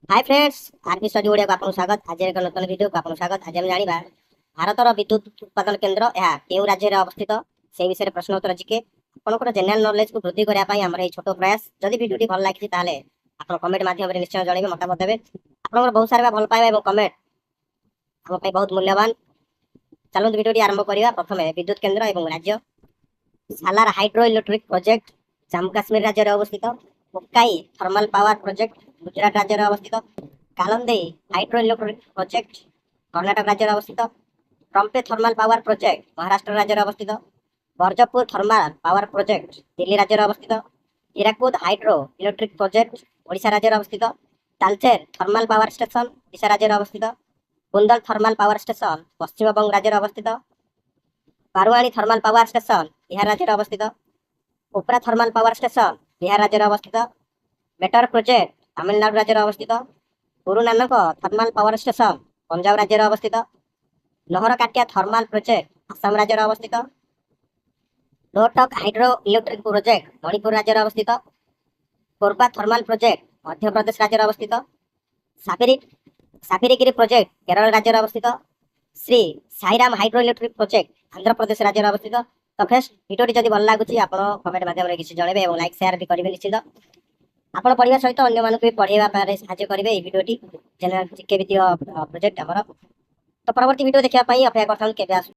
Hi friends, RP study Odia को आपको स्वागत। आज एक नूतन वीडियो को आपको स्वागत। आज हम जानिबा भारतर विद्युत उत्पादन केंद्र यह केउ राज्य रे अवस्थित से विषय प्रश्न उत्तर जिके आपनकर जनरल नॉलेज को वृद्धि करिया पई हमर ए छोटो प्रयास। जदि वीडियो भल लागिछि ताले आपन कमेंट माध्यम रे निश्चय जणेबे, मतामत देबे। आपनकर बहुत सारा भल पाइबा एवं कमेंट हम पई बहुत मूल्यवान। चलो वीडियो आरंभ करिया। प्रथमे विद्युत केंद्र एवं राज्य Salar hydro electric project Jammu Kashmir राज्य रे अवस्थित। मुक्काई थर्मल पावर प्रोजेक्ट गुजरात राज्य रे अवस्थित। कालंदे हाइड्रो इलेक्ट्रिक प्रोजेक्ट कर्नाटक राज्य रे अवस्थित। Trombay thermal power project Maharashtra राज्य रे अवस्थित। बरजपुर थर्मल पावर प्रोजेक्ट दिल्ली राज्य रे अवस्थित। Hirakud hydro electric project Odisha राज्य रे अवस्थित। Talcher thermal power station Odisha राज्य रे अवस्थित। कुंदल thermal power station Paschim Banga राज्य रे अवस्थित। बारुआणी थर्मल पावर स्टेशन बिहार राज्य रे अवस्थित। उपरा थर्मल पावर स्टेशन बिहार राज्य रे अवस्थित। बेटर प्रोजेक्ट तमिलनाडु राज्य रे अवस्थित। Guru Nanak thermal power station Punjab राज्य रे अवस्थित। लहरकाटिया थर्मल प्रोजेक्ट आसाम राज्य रे अवस्थित। लोहटक हाइड्रो इलेक्ट्रिक प्रोजेक्ट मणिपुर राज्य रे अवस्थित। कोरबा थर्मल प्रोजेक्ट मध्य प्रदेश राज्य रे अवस्थित। साबिरी साबिरीगिरी प्रोजेक्ट केरल राज्य रे अवस्थित। Shri Sairam hydro electric project Andhra Pradesh राज्य रे अवस्थित। तो फ्रेंड्स, वीडियो जदि भल लागुची आपण कमेंट माध्यम रे किछि जणेबे एवं लाइक शेयर भी करिवे निश्चित। आपण पढ़िया सहित अन्य मानक भी पढ़ेवा पारे साहाय्य करिवे। ए वीडियोटी जनरल जीके वित्तीय प्रोजेक्ट हमर। तो परवर्ती वीडियो देखिया पई अपेक्षा करथन केबे